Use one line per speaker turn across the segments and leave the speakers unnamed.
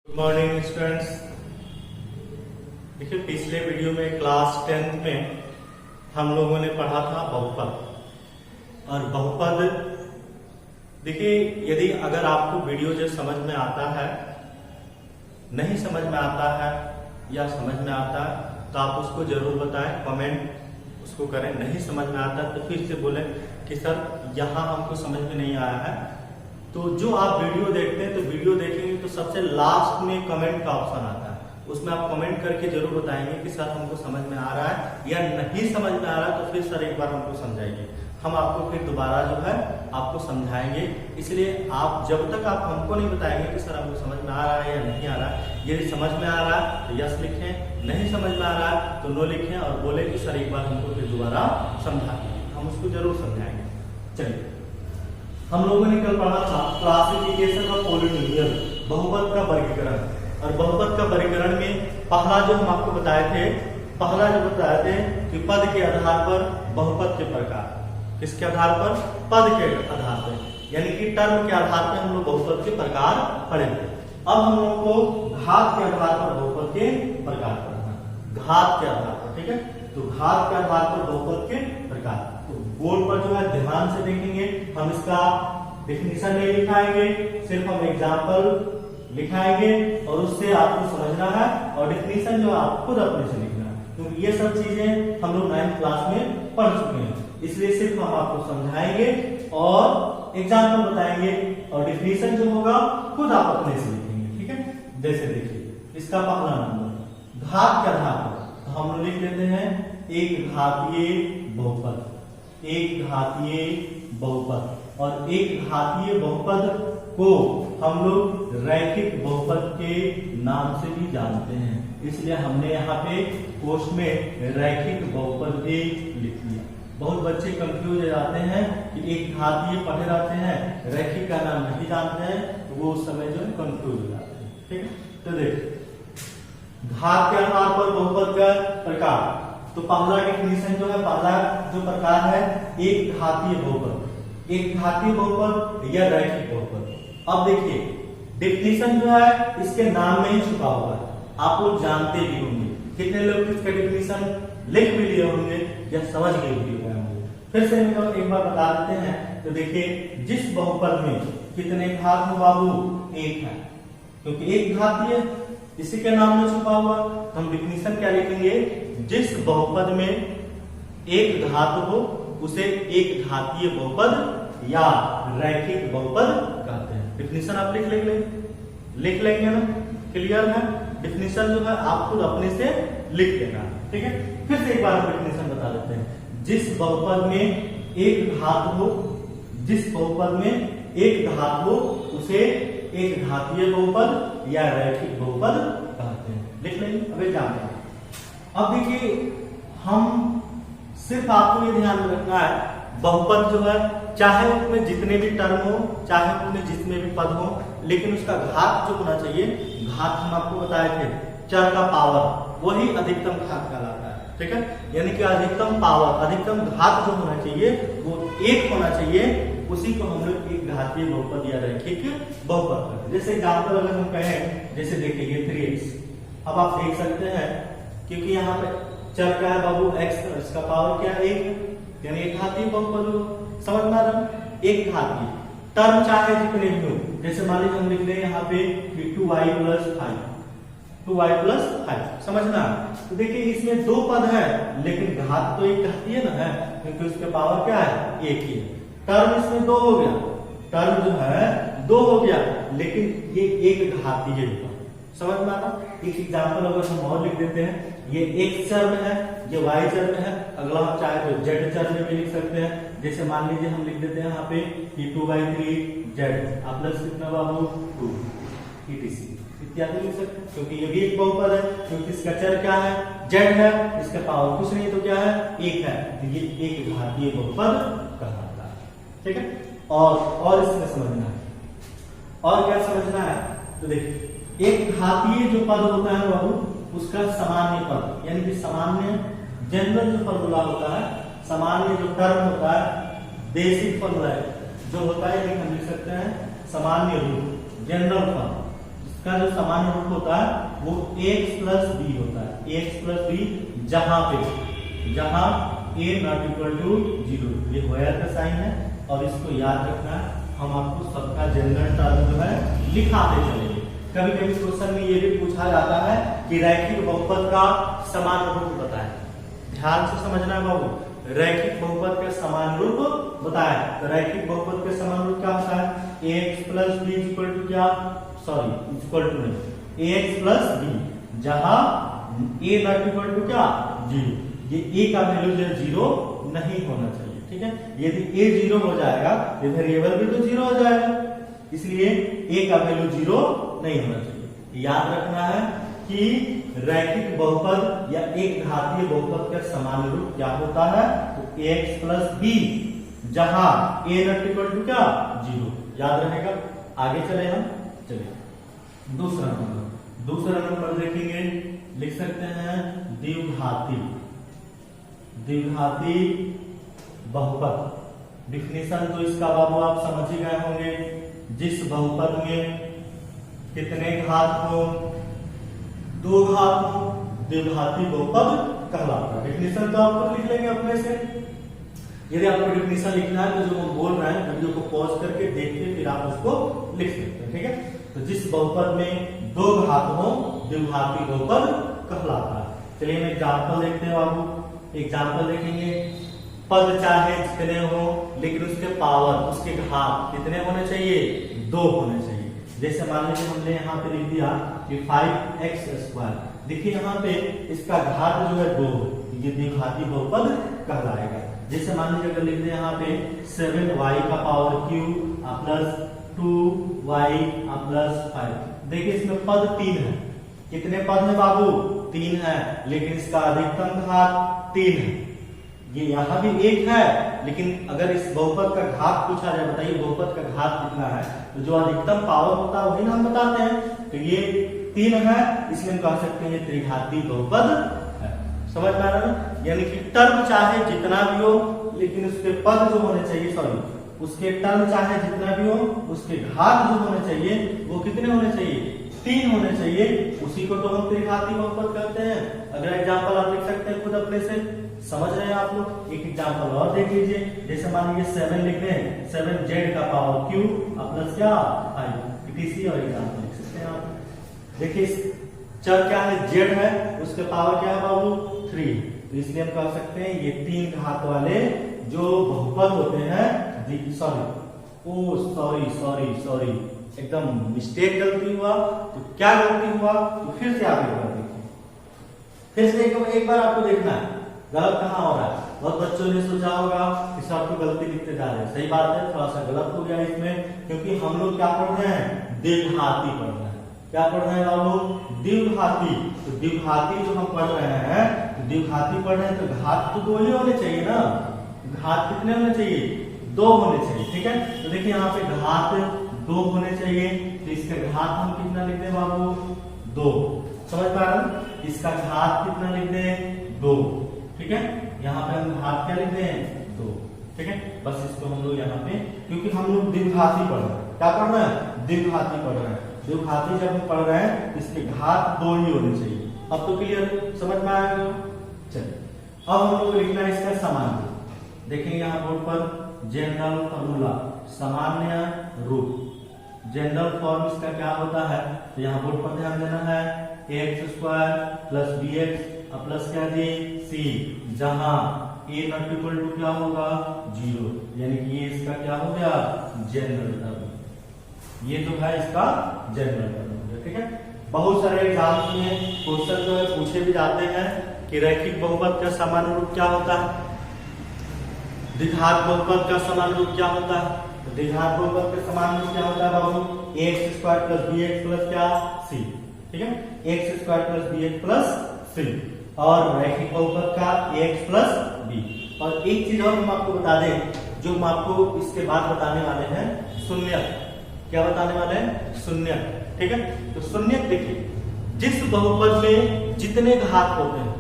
Good morning students. देखिए पिछले video में क्लास 10 में हम लोगों ने पढ़ा था बहुपद। और बहुपद देखिए यदि अगर आपको वीडियो जो समझ में आता है, नहीं समझ में आता है या समझ में आता है तो आप उसको जरूर बताएं, कमेंट उसको करें। नहीं समझ में आता तो फिर से बोलें कि सर यहाँ हमको समझ में नहीं आया है। तो जो आप वीडियो देखते हैं तो वीडियो देखेंगे तो सबसे लास्ट में कमेंट का ऑप्शन आता है, उसमें आप कमेंट करके जरूर बताएंगे कि सर हमको समझ में आ रहा है या नहीं समझ में आ रहा है, तो फिर सर एक बार हमको समझाइए। हम आपको फिर दोबारा जो है आपको समझाएंगे। इसलिए आप जब तक आप हमको नहीं बताएंगे कि सर हमको समझ में आ रहा है या नहीं आ रहा है, यदि समझ में आ रहा है तो यस लिखें, नहीं समझ में आ रहा है तो नो लिखें और बोले कि सर एक बार हमको फिर दोबारा समझा दीजिए, हम उसको जरूर समझाएंगे। चलिए, हम लोगों ने कल पढ़ा था क्लासिफिकेशन ऑफ पॉलिनोमियल, बहुपद का वर्गीकरण। और बहुपद का वर्गीकरण में पहला जो हम आपको बताए थे, पहला जो बताए थे कि पद के आधार पर बहुपद के प्रकार। किसके आधार पर? पद के आधार पर, यानी कि टर्म के आधार पर हम लोग बहुपद के प्रकार पढ़ेंगे। अब हम लोग को घात के आधार पर बहुपद के प्रकार पढ़ना, घात के आधार पर, ठीक है। तो घात के आधार पर बहुपद के प्रकार बोर्ड पर जो है ध्यान से देखेंगे। हम इसका डेफिनेशन नहीं लिखाएंगे, सिर्फ हम एग्जाम्पल लिखाएंगे और उससे आपको समझना है और डेफिनेशन जो आप खुद अपने से लिखना है, क्योंकि ये सब चीजें हम लोग 9th क्लास में पढ़ चुके हैं। इसलिए सिर्फ हम आपको समझाएंगे और एग्जाम्पल बताएंगे और डेफिनेशन जो होगा खुद आप अपने से लिखेंगे, ठीक है। जैसे देखिए इसका पहला नंबर घात के आधार पर, तो हम लोग लिख लेते हैं एक घातीय बहुपद, एक घातीय बहुपद। और एक घातीय बहुपद को हम लोग रैखिक बहुपद के नाम से भी जानते हैं, इसलिए हमने यहाँ पे कोष्ठ में रैखिक बहुपद भी लिख दिया। बहुत बच्चे कंफ्यूज हो जाते हैं कि एक घातीय पढ़े रहते हैं, रैखिक का नाम नहीं जानते हैं, तो वो उस समय जो है कंफ्यूज हो जाते हैं, ठीक है। तो देखिए घात के आधार पर बहुपद का प्रकार, तो पहला डेफिनेशन जो है, पहला जो प्रकार है एक घातीय बहुपद, एक घातीय बहुपद या रैखिक बहुपद। अब देखिए डेफिनेशन जो है इसके नाम में ही छुपा हुआ है, आप लोग जानते भी होंगे। कितने लोग इसका डेफिनेशन लिख भी लिए होंगे या समझ गए भी होंगे। फिर से हम एक बार बता देते हैं। तो देखिए जिस बहुपद में कितने घात हो बाबू? एक है, क्योंकि एक घातीय इसी के नाम में छुपा हुआ। हम डेफिनेशन क्या लिखेंगे? जिस बहुपद में एक घात हो उसे एक घातीय बहुपद या रैखिक बहुपद कहते हैं। डेफिनेशन आप लिख लेंगे ना, क्लियर है। डेफिनेशन जो है आप खुद अपने से लिख लेना, ठीक है। फिर से एक बार डेफिनेशन बता देते हैं। जिस बहुपद में एक घात हो, जिस बहुपद में एक घात हो उसे एक घातीय बहुपद या रैखिक बहुपद कहते हैं। लिख लेंगे, अब एग्जाम्पल। अब देखिए हम सिर्फ आपको ये ध्यान में रखना है, बहुपद जो है चाहे उसमें जितने भी टर्म हो, चाहे उसमें जितने भी पद हो, लेकिन उसका घात जो होना चाहिए, घात हम आपको बताए थे चर का पावर, वही अधिकतम घात कहलाता है, ठीक है। यानी कि अधिकतम पावर, अधिकतम घात जो होना चाहिए वो एक होना चाहिए, उसी को हम लोग एक घातीय बहुपद या रैखिक बहुपद कहते हैं। जैसे एग्जाम्पल अगर हम कहें, जैसे देखिए ये 3x, अब आप देख सकते हैं क्योंकि यहाँ पे चर क्या है बाबू? x, इसका पावर क्या है? 1, यानी एक घातीय बहुपद हो। समझ में आ रहा है? एक घातीय टर्म चाहे जितने भी हो, जैसे मान लीजिए हम लिख रहे हैं यहाँ पे 2y + 5, 2y + 5, समझना। तो देखिए इसमें दो पद है लेकिन घात तो एक घातीय ना है, क्योंकि उसके पावर क्या है? एक ही है। टर्म इसमें दो हो गया, टर्म जो है दो हो गया, लेकिन ये एक घातीय है। समझ में आता? एक एग्जाम्पल अगर हम और लिख देते हैं, ये x चर में है, ये y चर में है, अगला हम चाहे तो z चर में भी लिख सकते हैं। जैसे मान लीजिए हम लिख देते हैं यहाँ पे 2/3z, आप प्लस कितना बाबू? 2 etc इत्यादि लिख सकते हैं, क्योंकि ये भी एक बहुपद है, क्योंकि इसका चर क्या है? z है, इसका पावर कुछ नहीं तो क्या है? 1 है, तो ये एक घातीय बहुपद कहलाता है, ठीक है। और इसमें समझना है, और क्या समझना है? तो देखिए एक घातीय जो पद होता है बाबू, उसका सामान्य पद, यानी कि सामान्य जनरल जो फॉर्मूला होता है, सामान्य जो टर्म होता है, बेसिक फॉर्मूला जो होता है, हम लिख सकते हैं सामान्य रूप, जनरल फॉर्म, इसका जो सामान्य रूप होता है वो x प्लस बी होता है, x प्लस बी, जहां a नॉट इक्वल टू 0, ये वेयर का साइन है और इसको याद रखना है। हम आपको सबका जनरल टर्म जो है लिखाते चलेंगे। कभी कभी क्वेश्चन में ये भी पूछा जाता है कि रैखिक बहुपद का समान रूप बताएं। ध्यान से समझना है बाबू, रैखिक बहुपद का समान रूप बताएं। तो रैखिक बहुपद का समान रूप क्या होता है? ax plus b equal to क्या, सॉरी इक्वल टू नहीं, ax प्लस बी, जहां a नॉट इक्वल टू क्या 0, ये a का वैल्यू जो 0 नहीं होना चाहिए। ठीक है, यदि a 0 हो जाएगा तो वेरिएबल भी तो 0 हो जाएगा, इसलिए a का वैल्यू 0 नहीं होना चाहिए। याद रखना है कि रैखिक बहुपद या एक घातीय बहुपद का समान रूप क्या होता है? तो ax प्लस बी, जहां a नॉट इक्वल टू क्या 0, याद रहेगा। आगे चले हम, चलिए दूसरा नंबर देखेंगे, लिख सकते हैं द्विघाती बहुपद। डिफिनेशन तो इसका बाबू आप समझ ही गए होंगे, जिस बहुपद में कितने घात हो, 2 घात हो, द्विघाती बहुपद कहलाता है। डिफिनेशन तो आपको लिख लेंगे अपने से। यदि आपको डिफिनेशन लिखना है तो जो हम बोल रहे हैं वीडियो को पॉज करके देख के फिर आप उसको लिख सकते हैं। ठीक है, तो जिस बहुपद में 2 घात हो द्विघाती बहुपद कहलाता है। चलिए हम एग्जाम्पल देखते हैं बाबू। एग्जाम्पल देखेंगे, पद चाहे जितने हो लेकिन उसके पावर, उसके घात कितने होने चाहिए? 2 होने चाहिए। जैसे मान लीजिए हमने यहाँ पे लिख दिया कि 5x²। देखिए यहाँ पे इसका घात जो है 2, ये द्विघाती बहुपद कहलाएगा। जैसे मान लीजिए अगर लिख दें यहाँ पे 7y का power Q plus 2y plus 5। देखिए इसमें पद 3 है। कितने पद है बाबू? 3 है, लेकिन इसका अधिकतम घात 3 है। ये यहाँ भी 1 है, लेकिन अगर इस बहुपद का घात पूछा जाए, बताइए बहुपद का घात कितना है, तो जो अधिकतम पावर होता है वही ना हम बताते हैं। तो ये 3 है, इसलिए हम कह सकते हैं ये त्रिघाती बहुपद है। समझ पा रहे हैं? यानी कि टर्म चाहे जितना भी हो, लेकिन उसके पद जो होने चाहिए, सॉरी उसके टर्म चाहे जितना भी हो, उसके घात जो होने चाहिए वो कितने होने चाहिए? 3 होने चाहिए। उसी को तो हम त्रिघाती बहुपद कहते हैं। अगर एग्जाम्पल आप लिख सकते हैं खुद अपने से, समझ रहे हैं आप लोग। एक एग्जाम्पल और देख लीजिए, जैसे मान लीजिए 7 लिख दें, 7z का पावर क्यू प्लस क्या 5, इसी और एग्जाम्पल लिख सकते हैं आप। देखिए चर क्या है? z है, उसके पावर क्या है बाबू? 3। तो इसलिए हम कह सकते हैं ये 3 घात वाले जो बहुपद होते हैं, सॉरी एकदम मिस्टेक, गलती हुआ। तो क्या गलती हुआ? तो फिर से आप एक बार देखिए, फिर से एक बार आपको देखना है गलत कहाँ हो रहा है। बहुत बच्चों ने सोचा होगा कि सब तो गलती लिखते जा रहे हैं। सही बात है, थोड़ा सा गलत हो गया इसमें, क्योंकि हम लोग क्या पढ़ रहे हैं? द्विघाती पढ़ रहे हैं। क्या पढ़ रहे हैं बाबू? द्विघाती। तो द्विघाती जो हम पढ़ रहे हैं, तो द्विघाती पढ़ रहे हैं तो घात तो 2 ही होने चाहिए ना। घात कितने होने चाहिए? 2 होने चाहिए। ठीक है, तो देखिए यहाँ पे घात 2 होने चाहिए, तो इसका घात हम कितना लिख दें बाबू? 2। समझ पा रहे हैं? इसका घात कितना लिख दें? 2। ठीक है, यहाँ पे हम घात क्या लिख दें? 2। ठीक है, बस इसको हम लोग यहाँ पे, क्योंकि हम लोग द्विघाती पढ़ रहे हैं। क्या पढ़ रहे हैं? द्विघाती पढ़ रहे हैं। द्विघाती जब हम पढ़ रहे हैं, इसके घात 2 ही होने चाहिए। अब तो क्लियर समझ में आएगा। चलिए अब हम लोग लिखना है इसका समान रूप। देखेंगे यहाँ बोर्ड पर जनरल फॉर्मूला, सामान्य रूप। जनरल फॉर्म इसका क्या होता है? तो यहाँ बोर्ड पर ध्यान देना है, x² प्लस bx प्लस क्या जी c, जहां a नॉट इक्वल टू क्या होगा? 0। यानी कि ये इसका क्या हो गया? General term. ये जो है इसका जनरल टर्म हो गया। ठीक है, बहुत सारे एग्जाम्स में क्वेश्चन जो है पूछे भी जाते हैं कि रैखिक बहुपद का सामान्य रूप क्या होता है, द्विघात बहुपद का सामान्य रूप क्या होता है। तो द्विघात बहुपद का सामान्य रूप क्या होता है बाबू? x² प्लस bx प्लस क्या c। ठीक है, x² plus bx plus c। और रैखिक बहुपद का ax प्लस b। और एक चीज और हम आपको बता दें, जो हम आपको इसके बाद बताने वाले हैं, शून्य। क्या बताने वाले हैं? शून्य। ठीक है, तो शून्य देखिए, जिस बहुपद में जितने घात होते हैं,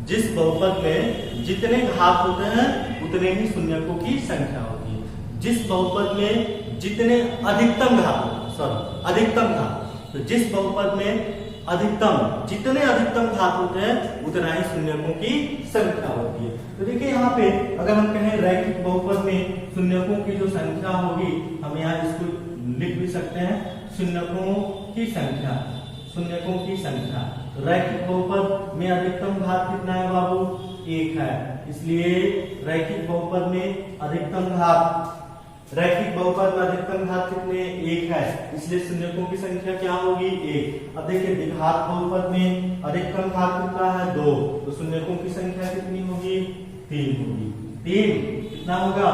जिस बहुपद में जितने घात होते हैं उतने ही शून्यकों की संख्या होती है। जिस बहुपद में जितने अधिकतम घात होते हैं, अधिकतम घात, तो जिस बहुपद में अधिकतम, जितने अधिकतम घात होते हैं उतना ही शून्यकों की संख्या होती है। तो देखिए यहाँ पे अगर हम कहें रैखिक बहुपद में शून्यकों की जो संख्या होगी, हम यहाँ इसको लिख भी सकते हैं शून्यकों की संख्या, शून्यकों की संख्या। तो रैखिक बहुपद में अधिकतम घात कितना है बाबू? 1 है, इसलिए रैखिक बहुपद में अधिकतम घात, रैखिक बहुपद में अधिकतम घात कितने? 1 है, इसलिए शून्यकों की संख्या क्या होगी? 1। अब देखिए द्विघात बहुपद में अधिकतम घात कितना है? 2, तो शून्यकों की संख्या कितनी होगी? 3 होगी। 3 कितना होगा?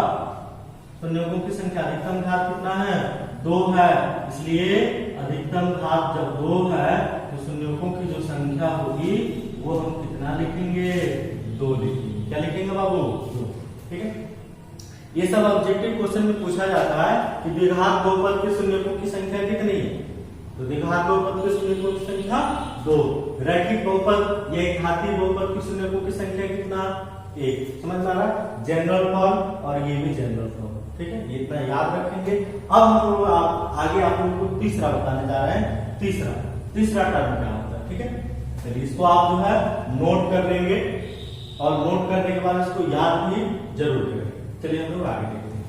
शून्यकों की संख्या, अधिकतम घात कितना है? 2 है, इसलिए अधिकतम घात जब 2 है तो शून्यकों की जो संख्या होगी वो हम कितना लिखेंगे? 2 लिखेंगे। क्या लिखेंगे बाबू? 2। ठीक है, ये सब ऑब्जेक्टिव क्वेश्चन में पूछा जाता है कि द्विघात बहुपद के शून्यकों की संख्या कितनी है? तो द्विघात बहुपद के शून्यकों की संख्या 2। रैखिक बहुपद या घातीय बहुपद के शून्यकों की संख्या कितना? 1। समझ में आ रहा है? जनरल फॉर्म और ये भी जनरल फॉर्म। ठीक है, ये इतना याद रखेंगे। अब हम लोग आगे आप लोगों को तीसरा बताने जा रहे हैं। तीसरा टर्म क्या होता है? ठीक है, चलिए इसको आप जो है नोट कर लेंगे और नोट करने के बाद इसको याद भी जरूर करें। चलिए हम लोग आगे देखते हैं।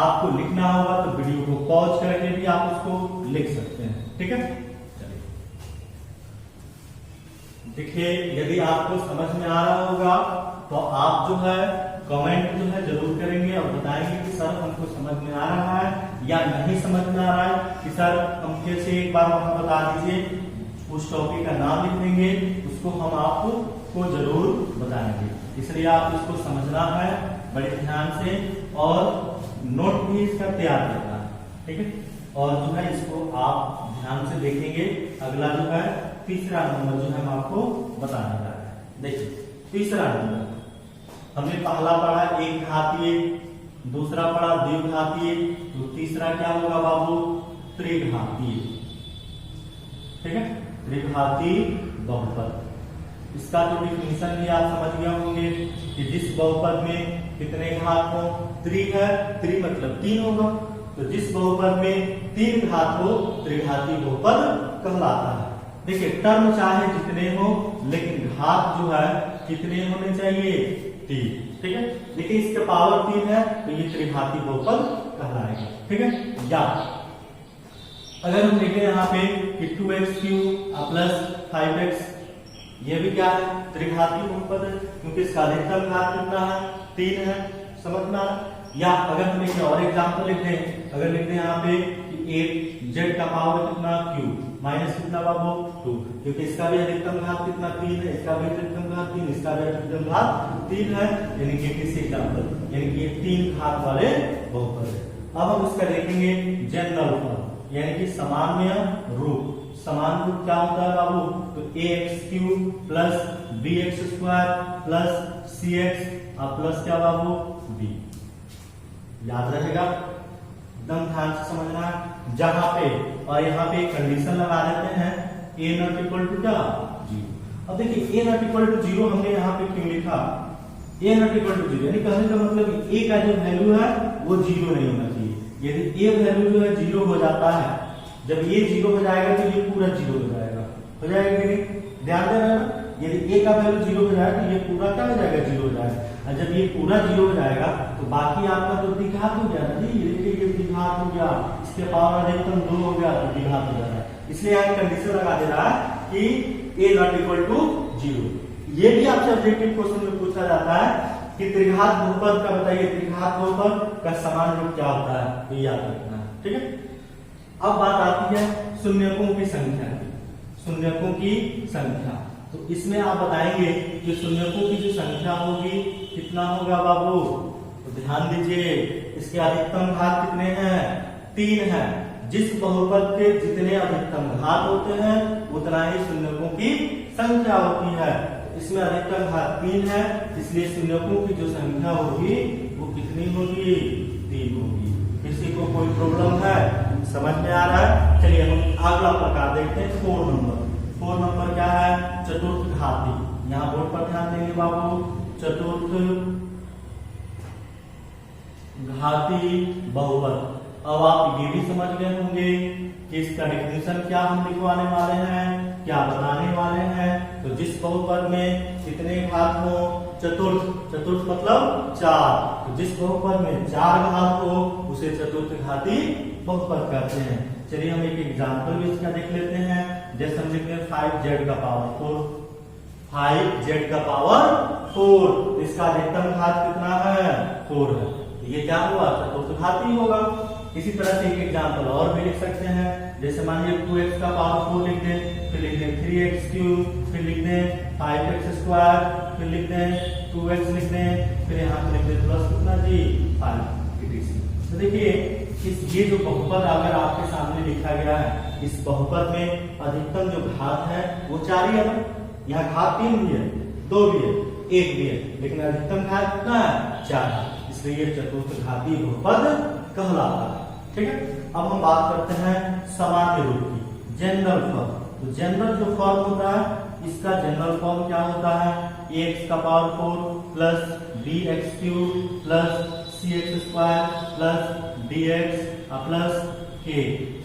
आपको लिखना होगा तो वीडियो को पॉज करके भी आप उसको लिख सकते हैं। ठीक है, चलिए देखिए, यदि आपको समझ में आ रहा होगा तो आप जो है कमेंट जो है जरूर करेंगे और बताएंगे कि सर हमको समझ में आ रहा है या नहीं समझ में आ रहा है, कि सर हम फिर से एक बार वहां बता दीजिए। उस टॉपिक का नाम लिख देंगे, उसको हम आपको जरूर बताएंगे। इसलिए आप इसको समझना है बड़े ध्यान से और नोट भी इसका तैयार करना है। ठीक है, और जो है इसको आप ध्यान से देखेंगे। अगला जो है तीसरा नंबर जो है हम आपको बताने जा रहे हैं। देखिए तीसरा नंबर हमने पहला पढ़ा एक घातीय, दूसरा पढ़ा द्विघातीय, तो तीसरा क्या होगा बाबू? त्रिघातीय। ठीक है, त्रिघातीय बहुपद। इसका तो डिफिनेशन भी आप समझ गए होंगे कि जिस बहुपद में कितने घात हो? 3 है, 3 मतलब 3 होगा। तो जिस बहुपद में 3 घात हो त्रिघातीय बहुपद कहलाता है। देखिए टर्म चाहे जितने हो लेकिन घात जो है कितने होने चाहिए? 3। ठीक है, देखिए इसके पावर 3 है तो ये त्रिघातीय बहुपद कहलाएगा। ठीक है, या अगर हम देखें यहाँ पे कि 2x³ प्लस 5x, ये भी क्या है? त्रिघातीय बहुपद है, क्योंकि इसका अधिकतम घात कितना है? 3 है। समझ में आ रहा? या अगर हम एक और एग्जांपल लिख दें, अगर लिख दें यहाँ पे कि 8z का पावर कितना? q माइनस कितना बाबू? 2, क्योंकि इसका भी अधिकतम घात कितना? 3 है, इसका भी अधिकतम घात 3, इसका भी अधिकतम घात 3 है, यानी कि किसी एग्जांपल, यानी कि ये 3 घात वाले बहुपद है। अब हम उसका देखेंगे जनरल फॉर्म, यानी कि सामान्य रूप। समान रूप क्या होता है बाबू? तो ax³ plus bx² plus cx और प्लस क्या बाबू? b। याद रहेगा, एकदम ध्यान से समझना है। जहां पे और यहाँ पे कंडीशन लगा देते हैं a नॉट इक्वल टू क्या? 0। अब देखिए a नॉट इक्वल टू 0 हमने यहाँ पे क्यों लिखा? a नॉट इक्वल टू 0 यानी कहने का मतलब a का जो वैल्यू है वो 0 नहीं होना चाहिए। यदि a वैल्यू जो है 0 हो जाता है, जब ये 0 हो जाएगा तो ये पूरा 0 हो जाएगा। हो जाएगा कि नहीं? ध्यान देना, यदि a का वैल्यू 0 हो जाएगा तो ये पूरा क्या हो जाएगा? 0 हो जाएगा। और जब ये पूरा 0 हो जाएगा तो बाकी आपका तो द्विघात हो गया ना जी। ये देखिए ये द्विघात हो गया, इसके पावर अधिकतम 2 हो गया तो द्विघात हो जाता है। इसलिए यहाँ कंडीशन लगा दे रहा है कि a नॉट इक्वल टू 0। ये भी आपसे ऑब्जेक्टिव क्वेश्चन में पूछा जाता है कि त्रिघात बहुपद का बताइए, त्रिघात बहुपद का समान रूप क्या होता है? तो याद रखना है। ठीक है, अब बात आती है शून्यकों की संख्या की। शून्यकों की संख्या, तो इसमें आप बताएंगे कि शून्यकों की जो संख्या होगी कितना होगा बाबू? तो ध्यान दीजिए, इसके अधिकतम घात कितने हैं? 3 है। जिस बहुपद के जितने अधिकतम घात होते हैं उतना ही शून्यकों की संख्या होती है। इसमें अधिकतम घात 3 है, इसलिए शून्यकों की जो संख्या होगी वो कितनी होगी? 3 होगी। किसी को कोई प्रॉब्लम है? समझ में आ रहा है? चलिए हम अगला प्रकार देखते हैं, 4 नंबर। 4 नंबर क्या है? चतुर्थ घाती। यहाँ बोर्ड पर ध्यान देंगे बाबू, चतुर्थ घाती बहुपद। अब आप ये भी समझ गए होंगे कि इसका डेफिनेशन क्या हम लिखवाने वाले हैं, क्या बताने वाले हैं। तो जिस बहुपद में कितने घात हो, चतुर्थ, चतुर्थ मतलब 4, तो जिस बहुपद में 4 घात हो उसे चतुर्थ घाती बहुपद कहते हैं। चलिए हम एक एग्जांपल भी इसका देख लेते हैं। जैसे हम लिखते हैं 5z का पावर 4, 5z का पावर 4, इसका अधिकतम घात कितना है, 4 है। तो ये क्या हुआ, चतुर्थ घाती होगा। इसी तरह से एक एग्जांपल और भी लिख सकते हैं। जैसे मान लीजिए 2x का पावर 4 लिख दें, फिर लिख दें 3x क्यूब, फिर लिख दें 5x स्क्वायर, फिर लिख दें 2x लिख दें, फिर यहाँ पे लिख दें प्लस कितना जी 5 etc। तो देखिए ये जो बहुपद अगर आपके सामने लिखा गया है, इस बहुपद में अधिकतम जो घात है वो 4 ही है ना। यहाँ घात 3 भी है, 2 भी है, 1 भी है, लेकिन अधिकतम घात कितना है, 4 है। इसलिए ये चतुर्थ घाती बहुपद कहलाता है। ठीक है, अब हम बात करते हैं सामान्य रूप की, जनरल फॉर्म। तो जनरल जो फॉर्म होता है, इसका जनरल फॉर्म क्या होता है, ax का power 4 plus bx cube plus cx square plus dx plus k,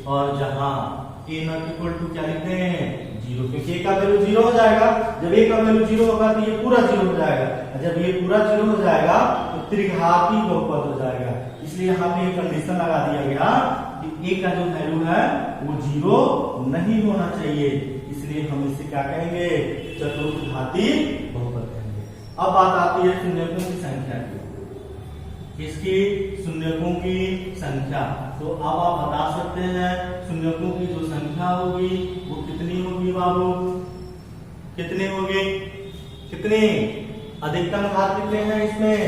और जहां a नॉट इक्वल टू क्या लिखते हैं, 0, क्योंकि a का वैल्यू 0 हो जाएगा। जब a का वैल्यू 0 होगा तो ये पूरा 0 हो जाएगा, और जब ये पूरा 0 हो जाएगा तो त्रिघाती बहुपद हो जाएगा। इसलिए यहाँ पे कंडीशन लगा दिया गया कि a का जो वैल्यू है वो 0 नहीं होना चाहिए, इसलिए हम इसे क्या कहेंगे, चतुर्थ घाती बहुपद कहेंगे। अब बात आती है शून्यकों की संख्या की, इसकी शून्यकों की संख्या। तो अब आप बता सकते हैं शून्यकों की जो संख्या होगी वो कितनी होगी बाबू, कितनी होगी, कितनी, अधिकतम घात कितने हैं इसमें,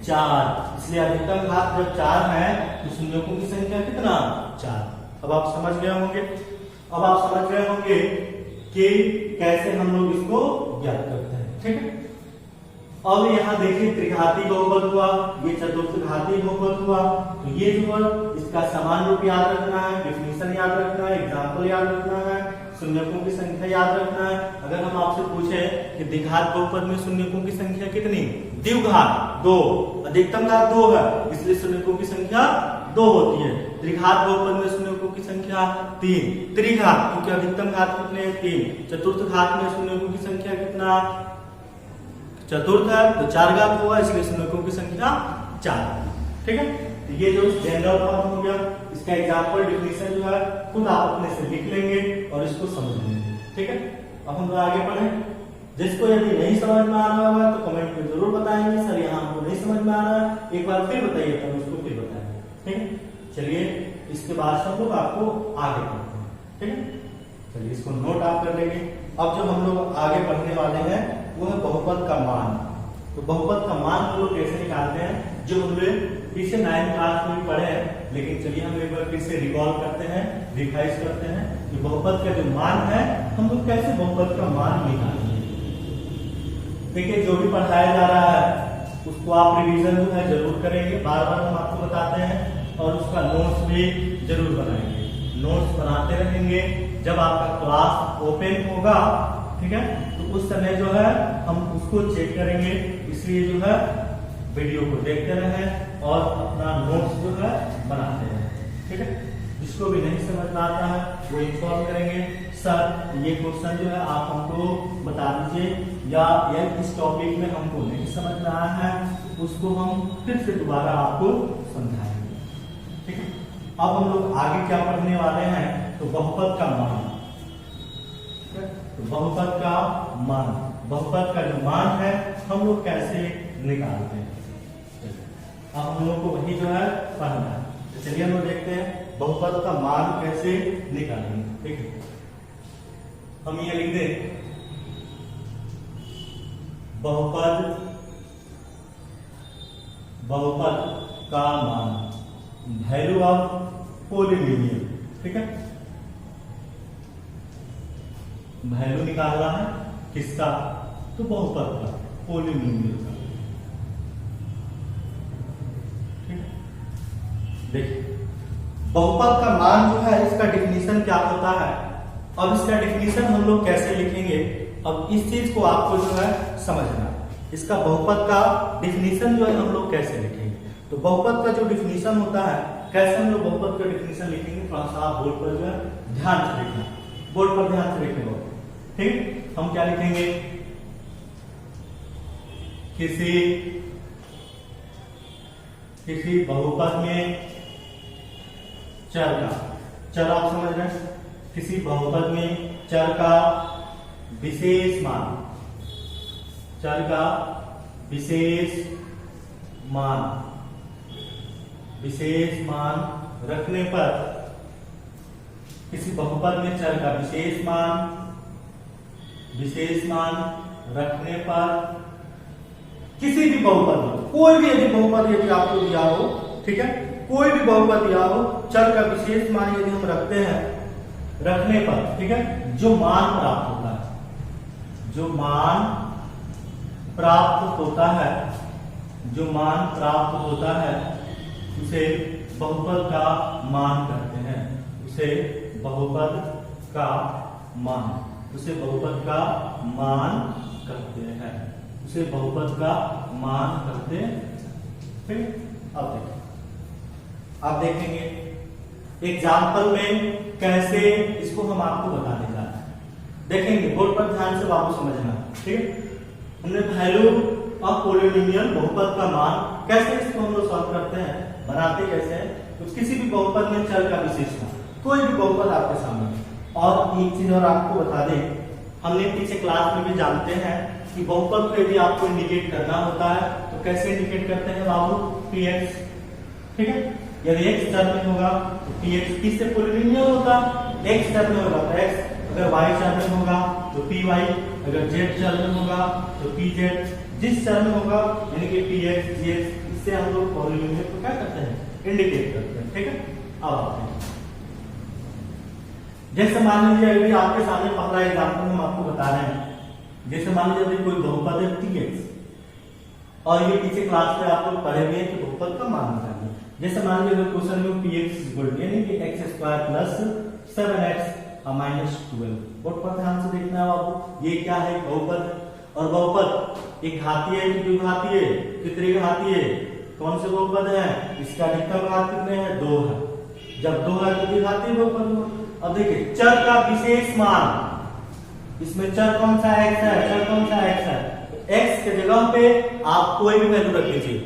4, इसलिए अधिकतम घात जब 4 है तो शून्यकों की संख्या कितना, 4। अब आप समझ गए होंगे, अब आप समझ गए होंगे कि कैसे हम लोग इसको ज्ञात करते हैं। ठीक है, अब यहाँ देखिए त्रिघाती बहुपद हुआ, ये चतुर्थ घाती बहुपद हुआ। तो ये जो है इसका समान रूप याद रखना है, डेफिनेशन याद रखना है, एग्जांपल याद रखना है, शून्यकों की संख्या याद रखना है। अगर हम आपसे पूछे कि द्विघात बहुपद में शून्यकों की संख्या कितनी, द्विघात 2, अधिकतम घात 2 है, इसलिए शून्यकों की संख्या 2 होती है। त्रिघात बहुपद में शून्यकों की संख्या 3, त्रिघात क्योंकि अधिकतम घात कितने 3, चतुर्थ घात में शून्यकों की संख्या कितना, चतुर्थ है तो 4 घात होगा, इसलिए शून्यकों की संख्या 4। ठीक है, तो ये जो जनरल फॉर्म हो गया, इसका एग्जांपल डेफिनेशन जो है खुद आप अपने से लिख लेंगे और इसको समझ लेंगे। ठीक है, अब हम आगे बढ़ें। जिसको यदि नहीं समझ में आ रहा होगा तो कमेंट में जरूर बताएंगे, सर यहाँ हमको नहीं समझ में आ रहा है, एक बार फिर बताइए, तो हम इसको फिर बताएंगे। ठीक है, चलिए इसके बाद सब लोग आपको आगे बढ़ते हैं। ठीक है, चलिए इसको नोट आप कर लेंगे। अब जो हम लोग आगे बढ़ने वाले हैं वो है बहुपद का मान। तो बहुपद का मान हम लोग कैसे निकालते हैं, जो हम लोग पीछे 9th क्लास में पढ़े हैं, लेकिन चलिए हम एक बार फिर से रिकॉल करते हैं, रिवाइज करते हैं कि बहुपद का जो मान है हम लोग कैसे बहुपद का मान निकालेंगे। देखिए जो भी पढ़ाया जा रहा है उसको आप रिवीजन जो है जरूर करेंगे, बार बार हम आपको बताते हैं, और उसका नोट्स भी जरूर बनाएंगे, नोट्स बनाते रहेंगे। जब आपका क्लास ओपन होगा, ठीक है, तो उस समय जो है हम उसको चेक करेंगे, इसलिए जो है वीडियो को देखते रहें और अपना नोट्स जो है बनाते रहें। ठीक है, जिसको भी नहीं समझ में आता है वो इन्फॉर्म करेंगे, सर ये क्वेश्चन जो है आप हमको बता दीजिए, या इस टॉपिक में हमको नहीं समझ में आया है, उसको हम फिर से दोबारा आपको समझाएंगे। ठीक है, अब हम लोग आगे क्या पढ़ने वाले हैं, तो बहुपद का मान। तो बहुपद का मान, बहुपद का जो मान है हम लोग कैसे निकालते हैं, अब हम लोग को वही जो है पढ़ना है। तो चलिए हम लोग देखते हैं बहुपद का मान कैसे निकालेंगे। ठीक है, हम ये लिख दें बहुपद, बहुपद का मान, वैल्यू ऑफ पॉलिनोमियल। ठीक है, वैल्यू निकालना है किसका, तो बहुपद का, पॉलिनोमियल का। ठीक है, देखिए बहुपद का मान जो है इसका डेफिनेशन क्या होता है। अब इसका डेफिनेशन हम लोग कैसे लिखेंगे, अब इस चीज को आपको जो है समझना, इसका बहुपद का डेफिनेशन जो है हम लोग कैसे लिखेंगे। तो बहुपद का जो डेफिनेशन होता है कैसे हम लोग बहुपद का डिफिनेशन लिखेंगे, थोड़ा सा आप बोर्ड पर जो है ध्यान से लिखना, बोर्ड पर ध्यान से लिखेंगे। ठीक, हम क्या लिखेंगे, किसी बहुपद में चर का, चर आप समझ रहे हैं, किसी बहुपद में चर का विशेष मान, चर का विशेष मान रखने पर, किसी बहुपद में चर का विशेष मान रखने पर, किसी भी बहुपद में, कोई भी यदि बहुपद यदि आपको दिया हो, ठीक है, कोई भी बहुपद दिया हो, चर का विशेष मान यदि हम रखते हैं, रखने पर, ठीक है, जो मान प्राप्त होता है, जो मान प्राप्त होता है, उसे बहुपद का मान कहते हैं, उसे बहुपद का मान कहते हैं, उसे बहुपद का मान कहते हैं। फिर आप देखेंगे एग्जाम्पल में कैसे इसको हम आपको बताने जा रहे हैं, देखेंगे, बोर्ड पर ध्यान से बाबू समझना। ठीक है, हमने वैल्यू ऑफ पॉलिनोमियल बहुपद का मान, कैसे इसको हम लोग सॉल्व करते हैं, बनाते कैसे हैं, तो किसी भी बहुपद में चर का विशेष मान, कोई भी बहुपद आपके सामने। और एक चीज और आपको बता दें, हमने पीछे क्लास में भी जानते हैं कि बहुपद को यदि आपको इंडिकेट करना होता है तो कैसे इंडिकेट करते हैं बाबू, px। ठीक है, यदि x चर में होगा तो px किससे पॉलिनोमियल होगा, x चर में होगा तो x, अगर y चर में होगा तो py, अगर z चर में होगा तो pz, जिस चर में होगा यानी कि px gx, इससे हम लोग पॉलिनोमियल को क्या करते हैं, इंडिकेट करते हैं। ठीक है, अब आते हैं, जैसे मान लीजिए अभी आपके सामने पहला एग्जांपल हम आपको बता रहे हैं, जैसे मान लीजिए कोई बहुपद है px और ये पीछे क्लास में आप लोग पढ़े हुए हैं कि बहुपद का मान निकालिए। जैसे मान लीजिए क्वेश्चन में px यानी कि x² plus 7x minus 12, board पर ध्यान से देखना है बाबू, ये क्या है, बहुपद। और बहुपद एक घातीय है कि द्विघातीय, कितने घातीय, कौन से बहुपद है, इसका अधिकतम घात कितने हैं, 2 है, जब 2 है तो द्विघातीय बहुपद। अब देखिए चर का विशेष मान, इसमें चर कौन सा x है, चर कौन सा x है, तो x के जगह पे आप कोई भी वैल्यू रख लीजिए।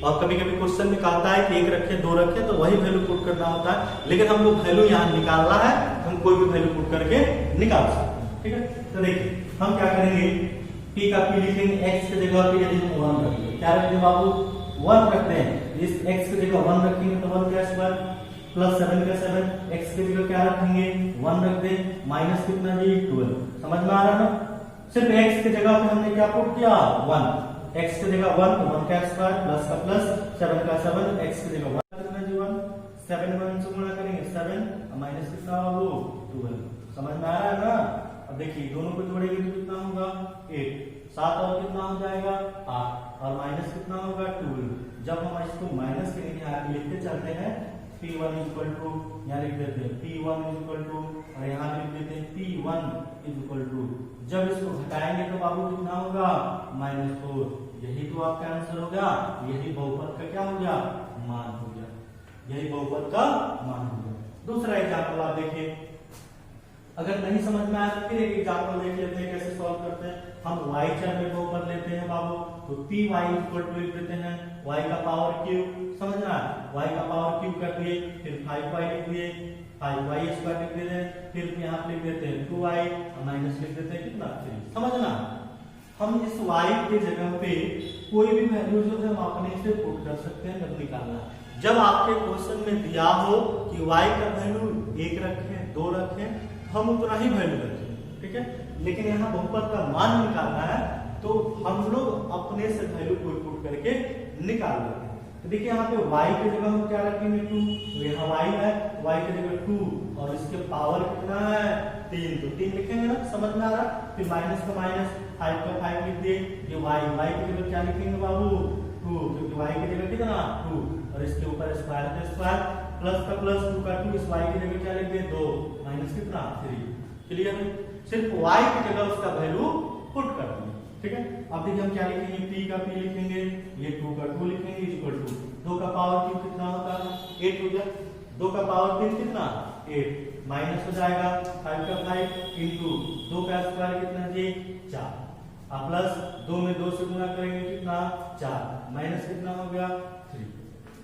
और कभी कभी क्वेश्चन में कहता है कि 1 रखे 2 रखे, तो वही वैल्यू पुट करना होता है, लेकिन हमको वैल्यू यहाँ निकालना है, हम कोई भी वैल्यू पुट करके निकाल सकते हैं। ठीक है, तो देखिए हम क्या करेंगे, p का p लिखेंगे, x के जगह पे यदि हम 1 रखेंगे, क्या रखेंगे बाबू, 1 रखते हैं, इस x के जगह 1 रखेंगे तो 1 क्या स्क्वायर प्लस 7 का 7, x के जगह क्या रखेंगे, 1 रख दें, माइनस कितना जी 12, समझ में आ रहा है ना, सिर्फ x के जगह पे हमने क्या पुट किया, 1, x के जगह 1 तो 1 का स्क्वायर प्लस का प्लस 7 का 7, x के जगह 1 कितना जी 1, 7 1 से गुणा करेंगे 7 माइनस कितना वो 12, समझ में आ रहा है ना। अब देखिए दोनों को जोड़ेंगे तो कितना होगा 8, 7 और कितना हो जाएगा 8 और माइनस कितना होगा 12। जब हम इसको माइनस के लिए लिखते चलते हैं, P1 इक्वल टू यहाँ लिख देते हैं P1 इक्वल टू, और यहाँ लिख देते हैं P1 इक्वल टू, जब इसको घटाएंगे तो बाबू कितना होगा -4, यही तो आपका आंसर हो गया, यही बहुपद का क्या हो गया, मान हो गया, यही बहुपद का मान हो गया। दूसरा एग्जाम्पल आप देखिए, अगर नहीं समझ में आया तो फिर एक एग्जाम्पल देख लेते हैं कैसे सॉल्व करते हैं। हम y चर में बहुपद लेते हैं बाबू, तो py इक्वल टू लिख देते हैं y का पावर क्यूब, समझना, y का पावर क्यूब कर दिए, फिर 5y लिख दिए, 5y स्क्वायर लिख देते हैं, फिर यहाँ लिख देते हैं 2y और माइनस लिख देते हैं कितना 3, समझना। हम इस y के जगह पे कोई भी वैल्यू जो है हम अपने से पुट कर सकते हैं, जब निकालना, जब आपके क्वेश्चन में दिया हो कि y का वैल्यू 1 रखें 2 रखें, हम उतना ही वैल्यू रखें, ठीक है, लेकिन यहाँ बहुपद का मान निकालना है तो हम लोग अपने से वैल्यू कोई पुट करके निकाल लेते हैं। तो देखिए यहाँ पे y के जगह हम क्या रखेंगे 2, तो यहाँ y है, y के जगह 2 और इसके पावर कितना है 3, तो 3 लिखेंगे ना, समझ में आ रहा। फिर माइनस का माइनस, 5 का 5 लिख दिए, ये y के जगह क्या लिखेंगे बाबू 2, क्योंकि y के जगह कितना 2 और इसके ऊपर स्क्वायर का स्क्वायर प्लस का प्लस 2 का 2, इस y की जगह क्या लिख दिए 2 माइनस कितना 3, क्लियर है, सिर्फ y की जगह उसका वैल्यू पुट कर दिए। ठीक है, अब देखिए हम क्या लिखेंगे, p का p लिखेंगे, ये 2 का 2 लिखेंगे इक्वल टू 2 का पावर 3 कितना होता है 8 हो गया, 2 का पावर 3 कितना 8, माइनस हो जाएगा 5 का 5 इंटू 2 का स्क्वायर कितना जी 4, अब प्लस 2 में 2 से गुना करेंगे कितना 4, माइनस कितना हो गया 3।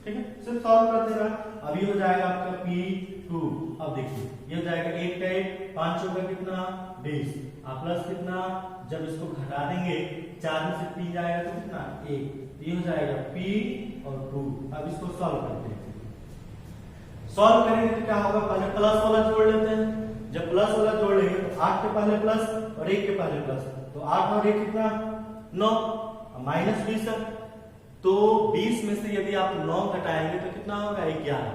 ठीक है, सिर्फ सॉल्व कर देना। अभी हो जाएगा आपका P2, अब देखिए ये हो जाएगा 1 का 1, 5 होगा कितना 20, अब प्लस कितना, जब इसको घटा देंगे 4 में से 3 जाएगा तो कितना 1, ये हो जाएगा P और 2। अब इसको सॉल्व करते हैं, सॉल्व करेंगे तो क्या होगा, पहले प्लस वाला जोड़ लेते हैं, जब प्लस वाला जोड़ लेंगे तो 8 के पहले प्लस और 1 के पहले प्लस, तो 8 और 1 कितना 9, माइनस 20 है, तो 20 में से यदि आप 9 घटाएंगे तो कितना होगा 11,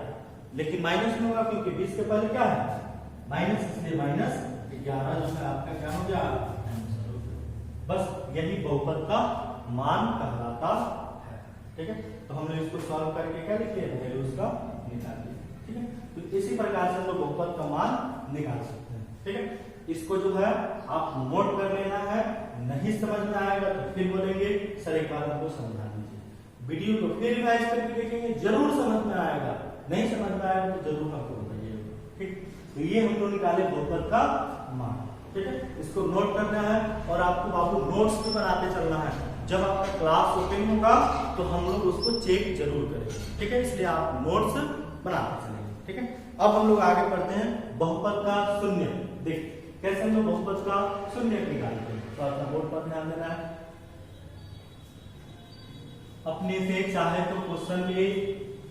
लेकिन माइनस में होगा क्योंकि 20 के पहले क्या है माइनस, इसलिए माइनस 11 जो है आपका क्या हो गया आंसर हो गया। बस यही बहुपद का मान कहलाता है। ठीक है, तो हमने इसको सॉल्व करके क्या लिखे वैल्यू उसका निकाल दिया। ठीक है, तो इसी प्रकार से हम लोग बहुपद का मान निकाल सकते हैं। ठीक है, इसको जो है आप नोट कर लेना है, नहीं समझ में आएगा तो फिर बोलेंगे सर एक बार हमको समझा दीजिए, वीडियो को फिर रिवाइज करके देखेंगे, जरूर समझ में आएगा, नहीं समझ में आएगा तो जरूर हमको बताइएगा। ठीक, तो ये हम लोग निकाले बहुपद का मान। ठीक है, इसको नोट करना है और आपको बाबू नोट्स भी बनाते चलना है, जब आपका क्लास ओपन होगा तो हम लोग उसको चेक जरूर करेंगे। ठीक है, इसलिए आप नोट्स बनाते चलेंगे। ठीक है, अब हम लोग आगे पढ़ते हैं बहुपद का शून्य। देख कैसे हम लोग बहुपद का शून्य निकालते हैं, तो अपना बोर्ड पर ध्यान देना है। अपने से चाहे तो क्वेश्चन भी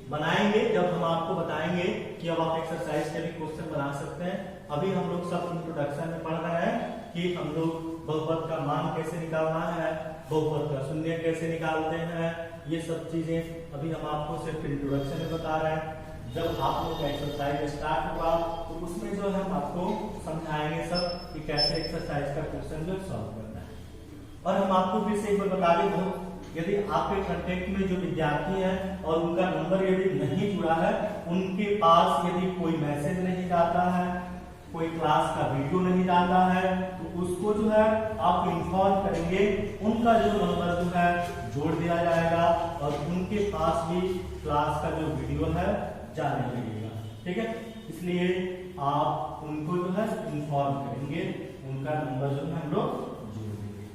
बनाएंगे, जब हम आपको बताएंगे कि अब आप एक्सरसाइज के भी क्वेश्चन बना सकते हैं। अभी हम लोग सब इंट्रोडक्शन में पढ़ रहे हैं कि हम लोग बहुपद का मान कैसे निकालना है, बहुपद का शून्य कैसे निकालते हैं, ये सब चीजें अभी हम आपको सिर्फ इंट्रोडक्शन में बता रहे हैं। जब आप लोग का एक्सरसाइज स्टार्ट होगा तो उसमें जो है हम आपको समझाएंगे सब कि कैसे एक्सरसाइज का क्वेश्चन जो सॉल्व करना है। और हम आपको फिर से एक बार बता दें, यदि आपके कांटेक्ट में जो विद्यार्थी हैं और उनका नंबर यदि नहीं जुड़ा है, उनके पास यदि कोई मैसेज नहीं जाता है, कोई क्लास का वीडियो नहीं डालता है, तो उसको जो है आप इन्फॉर्म करेंगे, उनका जो नंबर जो है जोड़ दिया जाएगा और उनके पास भी क्लास का जो वीडियो है जाने लगेगा। ठीक है, इसलिए आप उनको जो है इन्फॉर्म करेंगे, उनका नंबर जो है हम लोग जोड़ देंगे।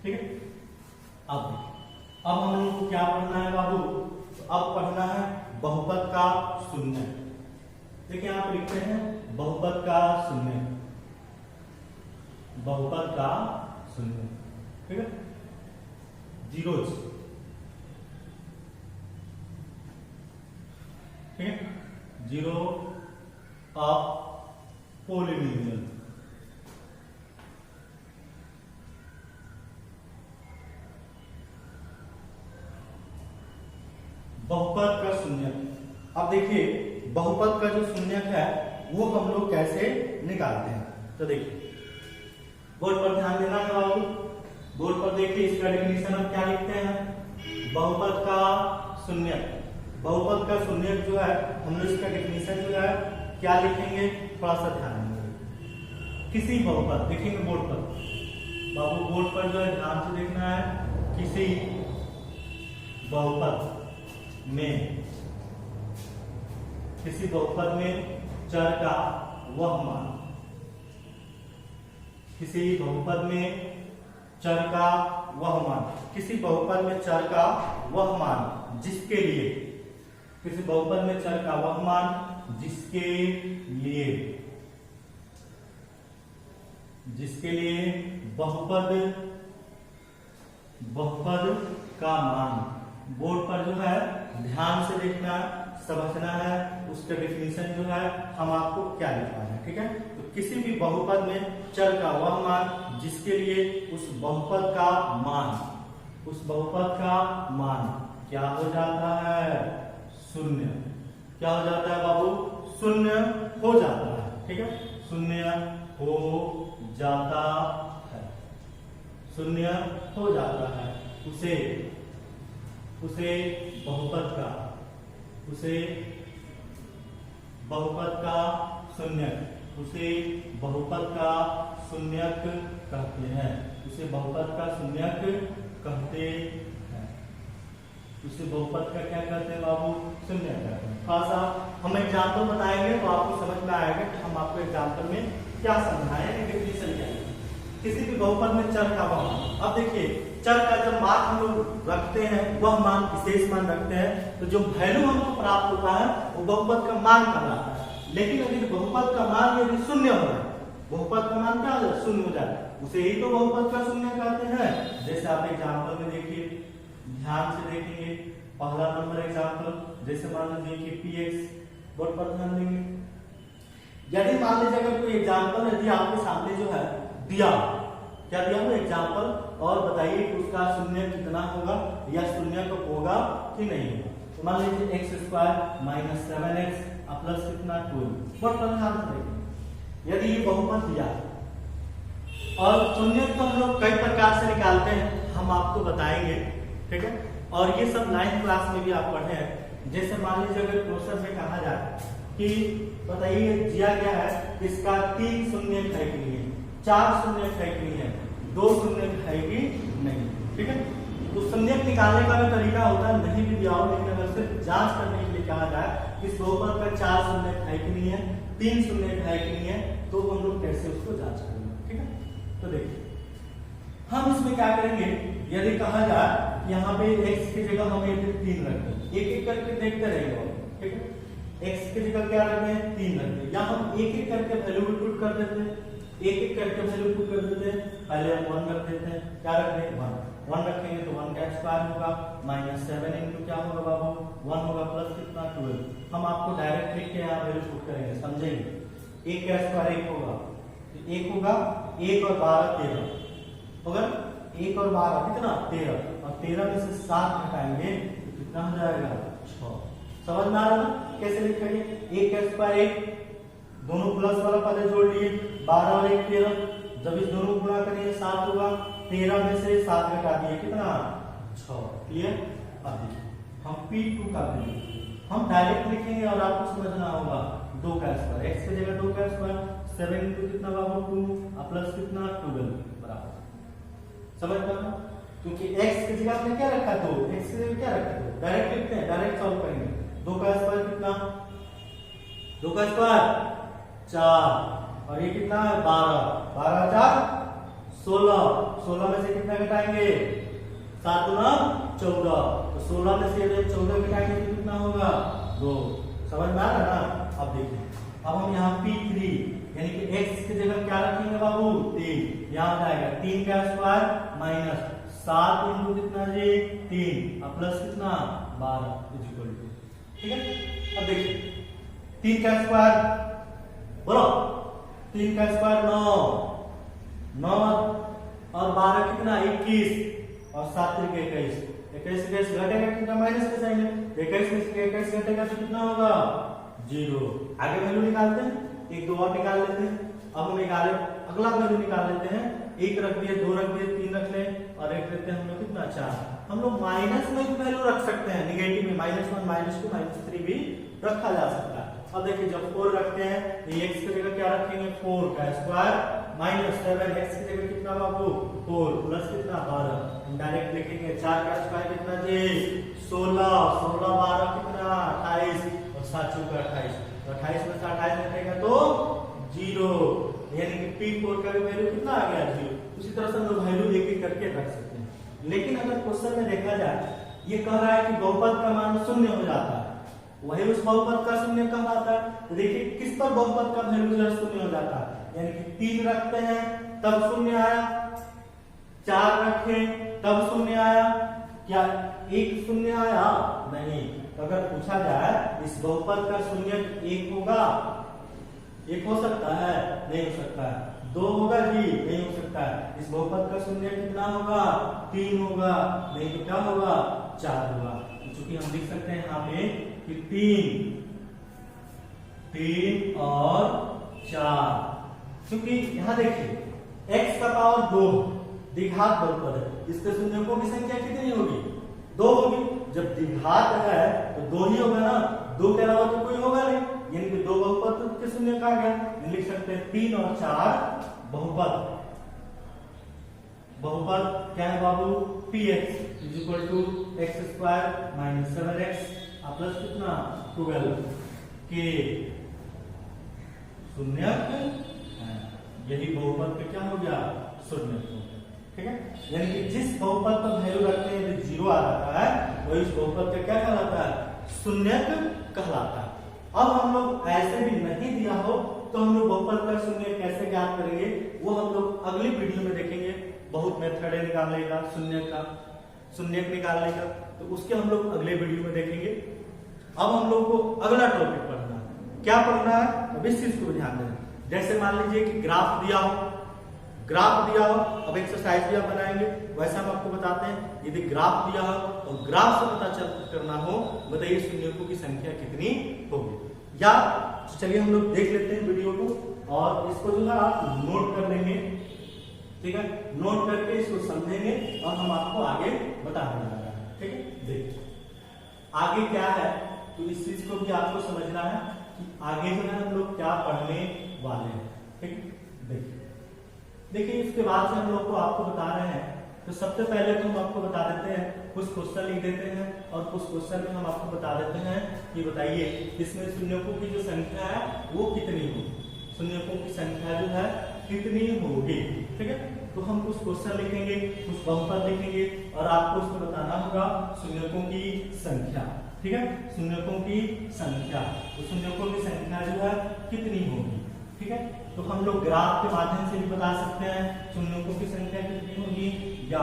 ठीक है, अब हम लोग को क्या पढ़ना है बाबू, तो अब पढ़ना है बहुपद का शून्य। देखिए आप लिखते हैं बहुपद का शून्य, बहुपद का शून्य। ठीक है, जीरोज। ठीक है, जीरो ऑफ पॉलिनोमियल। बहुपद का शून्य। अब देखिए बहुपद का जो शून्य है वो हम लोग कैसे निकालते हैं, तो देखिए बोर्ड पर ध्यान देना है बाबू। बोर्ड पर देखिए इसका डेफिनेशन हम क्या लिखते हैं, बहुपद का शून्य। बहुपद का शून्य जो है हम लोग इसका डेफिनेशन जो है क्या लिखेंगे, थोड़ा सा ध्यान देंगे। किसी बहुपद, देखेंगे बोर्ड पर बाबू, बोर्ड पर जो है ध्यान से देखना है। किसी बहुपद में, किसी बहुपद में चर का वह मान, किसी बहुपद में चर का वह मान, किसी बहुपद में चर का वह मान जिसके लिए, किसी बहुपद में चर का वह मान जिसके लिए, जिसके लिए बहुपद, बहुपद का मान। बोर्ड पर जो है ध्यान से देखना, समझना है, उसका डेफिनेशन जो है हम आपको क्या लिखा है। ठीक है, तो किसी भी बहुपद में चर का वह मान जिसके लिए उस बहुपद का मान, उस बहुपद का मान क्या हो जाता है, शून्य। क्या हो जाता है बाबू, शून्य हो जाता है। ठीक है, शून्य हो जाता है, शून्य हो जाता है। उसे बहुपद का, उसे बहुपद का शून्यक, उसे बहुपद का शून्यक कहते हैं, उसे बहुपद का शून्यक कहते हैं। उसे बहुपद का क्या कहते हैं बाबू? शून्य कहते हैं। थोड़ा सा हम एग्जाम्पल बताएंगे तो आपको समझ में आएगा कि हम आपको एग्जाम्पल में क्या समझाएं, डेफिनेशन क्या है। किसी भी बहुपद में चर का मान, अब देखिए चर का जब मान हम लोग रखते हैं वह मान विशेष मान रखते हैं तो जो वैल्यू हमको प्राप्त होता है वो बहुपद का मान कहलाता है। लेकिन यदि बहुपद का मान यदि शून्य हो जाए, बहुपद का मान क्या हो जाए? शून्य हो जाए, उसे ही तो बहुपद का शून्य कहते हैं। जैसे आप एग्जाम्पल में देखिए, ध्यान से देखेंगे, पहला नंबर एग्जाम्पल, जैसे मान लीजिए कि px, बोर्ड पर ध्यान देंगे। यदि मान लीजिए अगर कोई एग्जाम्पल यदि आपके सामने जो है दिया, क्या दिया हो एग्जाम्पल, और बताइए कि उसका शून्य कितना होगा या शून्य को होगा कि नहीं होगा। तो मान लीजिए x square minus 7x plus कितना 2। बोर्ड पर ध्यान से देखेंगे, यदि ये बहुपद दिया और शून्य को हम लोग कई प्रकार से निकालते हैं, हम आपको बताएंगे, ठीक है। और ये सब 9th क्लास में भी आप पढ़े हैं। जैसे मान लीजिए अगर क्वेश्चन में कहा जाए कि बताइए दिया गया है इसका 3 शून्य है कि नहीं, 4 शून्य है कि नहीं है, 2 शून्य है कि नहीं, ठीक है। तो शून्य निकालने का भी तरीका होता है, नहीं भी दिया हो, लेकिन अगर सिर्फ जांच करने के लिए कहा जाए कि इस बहुपद का 4 शून्य है कि नहीं है, 3 शून्य है कि नहीं है, तो हम लोग कैसे उसको जांच करेंगे, ठीक है। तो देखिए हम इसमें क्या करेंगे, यदि कहा जाए यहाँ पे x की जगह हम 3 रखते हैं, एक एक करके देखते रहेंगे, ठीक है। x की जगह क्या रखते हैं? 3 रखते हैं, या हम एक एक करके वैल्यू पुट कर देते हैं, एक एक करके वैल्यू पुट कर देते हैं। पहले हम 1 रख देते हैं, क्या रखते हैं? 1 रखेंगे तो 1 का स्क्वायर होगा माइनस 7 इंटू क्या होगा बाबू? 1 होगा प्लस कितना 12। हम आपको डायरेक्ट लिख के यहाँ वैल्यू पुट करेंगे, समझेंगे। 1 का स्क्वायर 1 होगा, तो 1 होगा, 1 और 12 13 होगा, 1 और 12 कितना 13, और 13 में से 7 घटाएंगे तो कितना हो जाएगा? 6। समझ में आ रहा है कैसे लिखेंगे? 1 का स्क्वायर 1, दोनों प्लस वाला पहले जोड़ लिए, 12 और 1 13, जब इस दोनों को गुणा करेंगे 7 होगा, 13 में से 7 घटा दिए कितना? 6। क्लियर? अब देखिए हम P2 का वैल्यू हम डायरेक्ट लिखेंगे और आपको समझना होगा 2 का स्क्वायर, x की जगह 2 का स्क्वायर, 7 इंटू कितना बाबू 2 प्लस कितना 12 बराबर, समझ पाना। क्योंकि x की जगह आपने क्या रखा? 2, x की जगह क्या रखा? 2। डायरेक्ट लिखते हैं, डायरेक्ट सॉल्व करेंगे। 2 का स्क्वायर कितना? 2 का स्क्वायर 4, और ये कितना है? 12, 12 4 16, 16 में से कितना घटाएंगे? 7 गुना 14, तो 16 में से 14 घटाएंगे तो कितना होगा? 2। समझ में आ रहा है ना? अब देखिए, अब हम यहाँ P3 यानी कि x की जगह क्या रखेंगे बाबू? 3, यहाँ जाएगा 3 का स्क्वायर माइनस 7 इंटू कितना जी? 3 और प्लस कितना? 12 इक्वल टू, ठीक है। अब देखिए 3 का स्क्वायर बोलो, 3 का स्क्वायर 9, 9 और 12 कितना? 21 और 7 3 21, 21 घटेगा कितना? माइनस के साइन है, 21 में से 21 घटेगा तो कितना होगा? 0। आगे वैल्यू निकालते हैं, 1 2 और निकाल लेते हैं। अब हम अगला वैल्यू निकाल लेते हैं, 1 रख दिए, 2 रख दिए, 3 रख ले और 1 रखते हैं हम लोग कितना? 4। हम लोग माइनस में भी वैल्यू रख सकते हैं, नेगेटिव में -1 -2 -3 भी रखा जा सकता है। अब देखिए जब 4 रखते हैं तो x की जगह क्या रखेंगे? 4 का स्क्वायर माइनस 7, x की जगह कितना बाबू? 4 प्लस कितना? 12। हम डायरेक्ट लिखेंगे 4 का स्क्वायर कितना जी? 16, 16 12 कितना? 28 और 7 चौका 28, तो 28 में से 28 घटेगा तो 0, यानी कि P4 का भी वैल्यू कितना आ गया? 0। उसी तरह से हम लोग वैल्यू एक एक करके रख सकते हैं। लेकिन अगर क्वेश्चन में देखा जाए, ये कह रहा है कि बहुपद का मान शून्य हो जाता है, वही उस बहुपद का शून्य कब आता है? तो देखिए किस पर बहुपद का वैल्यू जो शून्य हो जाता है, यानी कि 3 रखते हैं तब शून्य आया, 4 रखे तब शून्य आया, क्या 1 शून्य आया? नहीं। तो अगर पूछा जाए इस बहुपद का शून्य 1 होगा? 1 हो सकता है? नहीं हो सकता है। 2 होगा जी? नहीं हो सकता है। इस बहुपद का शून्य कितना होगा? 3 होगा, नहीं तो क्या होगा? 4 होगा। चूंकि हम लिख सकते हैं यहाँ पे कि 3 और 4, क्योंकि यहाँ देखिए x का पावर 2 द्विघात बहुपद है, इसके शून्यों की संख्या कितनी होगी? 2 होगी। जब द्विघात है तो 2 ही होगा ना, 2 के अलावा तो कोई होगा नहीं, यानी कि 2 बहुपद के शून्य कहा गया। लिख सकते हैं 3 और 4 बहुपद, बहुपद क्या है बाबू, px is equal to x square minus 7x plus कितना 12 के शून्यक, यही बहुपद का क्या हो गया, शून्यक हो गया। ठीक है, यानी कि जिस बहुपद पर वैल्यू रखते हैं यदि 0 आ जाता है वही उस बहुपद का क्या कहलाता है, शून्यक कहलाता है। अब हम लोग ऐसे भी नहीं दिया हो तो हम लोग बहुपद का शून्यक कैसे ज्ञात करेंगे, वो हम लोग अगली वीडियो में देखेंगे। बहुत मेथड है निकालने का, शून्यक निकालने का, तो उसके हम लोग अगले वीडियो में देखेंगे। अब हम लोग को अगला टॉपिक पढ़ना है, क्या पढ़ना है, अब इस चीज को ध्यान देना। जैसे मान लीजिए कि ग्राफ दिया हो, अब एक्सरसाइज भी आप बनाएंगे, वैसा हम आपको बताते हैं। यदि ग्राफ दिया हो और ग्राफ से पता करना हो, बताइए शून्यकों की संख्या कितनी होगी। या तो चलिए हम लोग देख लेते हैं वीडियो को और इसको जो है आप नोट कर लेंगे। ठीक है, नोट करके इसको समझेंगे और हम आपको आगे बताने जा रहे हैं। ठीक है, देखिए आगे क्या है, तो इस चीज को भी आपको समझना है कि आगे जो है हम लोग क्या पढ़ने वाले हैं। ठीक, देखिए इसके बाद से हम लोग को आपको बता रहे हैं। तो सबसे पहले तो हम आपको बता देते हैं, कुछ क्वेश्चन लिख देते हैं और कुछ क्वेश्चन में हम आपको बता देते हैं कि बताइए इसमें शून्यकों की जो संख्या है वो कितनी होगी, शून्यकों की संख्या जो है कितनी होगी। ठीक है, तो हम कुछ क्वेश्चन लिखेंगे, कुछ बहुपद लिखेंगे और आपको उसको बताना होगा शून्यकों की संख्या। ठीक है, शून्यकों की संख्या, तो शून्यकों की संख्या जो है कितनी होगी। ठीक है, तो हम लोग ग्राफ के माध्यम से भी बता सकते हैं शून्यकों की संख्या कितनी होगी, या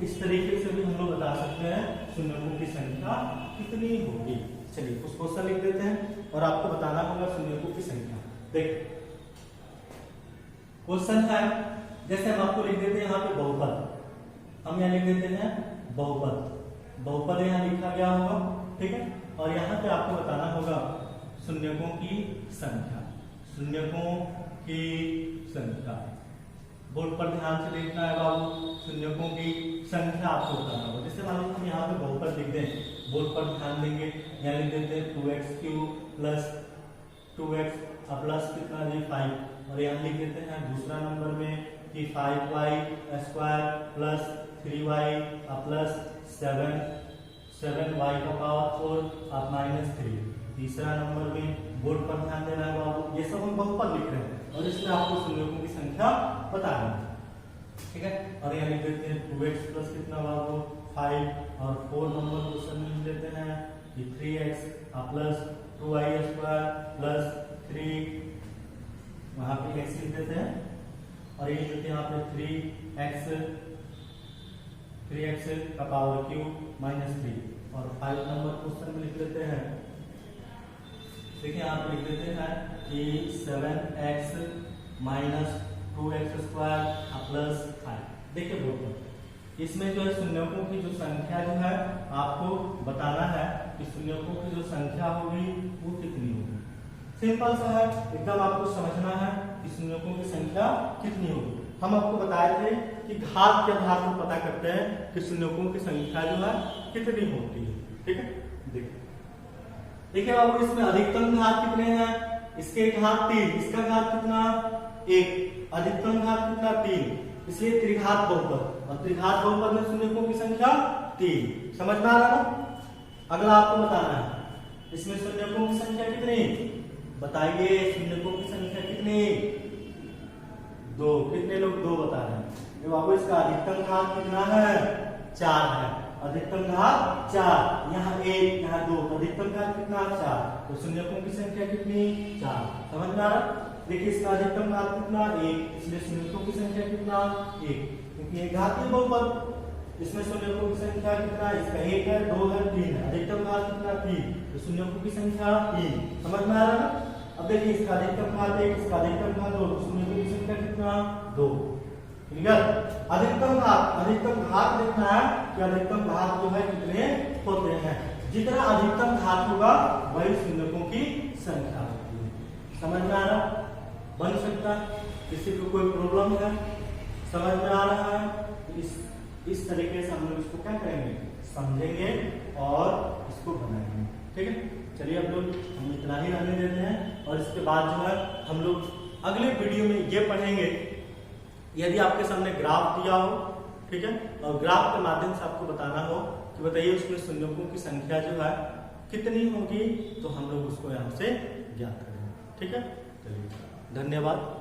इस तरीके से भी हम लोग बता सकते हैं शून्यकों की संख्या कितनी होगी। चलिए कुछ क्वेश्चन लिख देते हैं और आपको बताना होगा शून्यकों की संख्या। देखिए क्वेश्चन है, जैसे हम आपको लिख देते हैं यहाँ पे बहुपद, हम यहाँ लिख देते हैं बहुपद यहाँ लिखा गया होगा। ठीक है, और यहाँ पे आपको बताना होगा शून्यकों की संख्या, शून्यकों की संख्या। बोर्ड पर ध्यान से देखना है बाबू, शून्यकों की संख्या आपको बताना होगा। जैसे मान लीजिए हम यहाँ पे बहुपद लिख दें, बोर्ड पर ध्यान देंगे, यहाँ लिख देते हैं 2x³ प्लस 2x प्लस कितना जी 5, और यहाँ लिख देते हैं दूसरा नंबर में कि 5y² plus 3y plus 7y का पावर 4 माइनस 3। तीसरा नंबर में बोर्ड पर ध्यान देना है बाबू, ये सब हम बहुपद लिख रहे हैं और इसमें आपको शून्यकों की संख्या बतानी है। ठीक है, और यहाँ लिख देते हैं 2x प्लस कितना बाबू 5, और 4 नंबर क्वेश्चन में लिख देते हैं कि 3x प्लस 2y² प्लस 3, वहां पे x लिख देते हैं और ये लिख देते हैं यहाँ पे 3x का पावर क्यूब माइनस 3, और 5 नंबर क्वेश्चन में लिख देते हैं, देखिए यहाँ पे लिख देते हैं कि 7x माइनस 2x² प्लस 5। देखिए बोर्ड इसमें जो है शून्यकों की जो संख्या जो है आपको बताना है कि शून्यकों की जो संख्या होगी वो कितनी होगी। सिंपल सा है, एकदम आपको समझना है कि शून्यकों की संख्या कितनी होगी। हम आपको बताए थे कि घात के आधार पर पता करते हैं कि शून्यकों की संख्या जो है कितनी होती है। ठीक है, देखिए बाबू इसमें अधिकतम घात कितने हैं, इसके घात 3, इसका घात कितना 1, अधिकतम घात कितना 3, इसलिए त्रिघात बहुपद, और त्रिघात बहुपद में शून्यकों की संख्या 3। समझ में आ रहा ना। अगला आपको बताना है इसमें शून्यकों की संख्या कितनी, बताइए शून्यकों की संख्या कितनी, 2। कितने लोग 2 बता रहे हैं बाबू। इसका अधिकतम घात कितना है 4 है, अधिकतम घात 4, यहाँ 1 यहाँ 2, अधिकतम घात कितना 4, तो शून्यकों की संख्या कितनी 4। समझ में आ रहा। देखिए इसका अधिकतम घात कितना 1, इसलिए शून्यकों की संख्या कितना 1, क्योंकि ये घातीय बहुपद, इसमें शून्यकों की संख्या कितना, इसका 1 है 2 है 3 है, अधिकतम घात कितना 3, तो शून्यकों की संख्या 3। समझ में आ रहा ना। अब देखिए इसका अधिकतम घात 1, इसका अधिकतम घात 2, तो शून्यकों की संख्या कितना 2। क्लियर। अधिकतम घात देखना है कि अधिकतम घात जो है कितने होते हैं, जितना अधिकतम घात होगा वही शून्यकों की संख्या होती है। समझ में आ रहा, बन सकता है, किसी को कोई प्रॉब्लम है, समझ में आ रहा है, इस तरीके से हम लोग इसको क्या करेंगे, समझेंगे और इसको बनाएंगे। ठीक है, चलिए अब लोग हम इतना ही रहने देते हैं और इसके बाद जो है हम लोग अगले वीडियो में ये पढ़ेंगे। यदि आपके सामने ग्राफ दिया हो ठीक है। और ग्राफ के माध्यम से आपको बताना हो कि बताइए उसमें संयोगों की संख्या जो है कितनी होगी, तो हम लोग उसको यहाँ से ज्ञात करेंगे। ठीक है, चलिए धन्यवाद।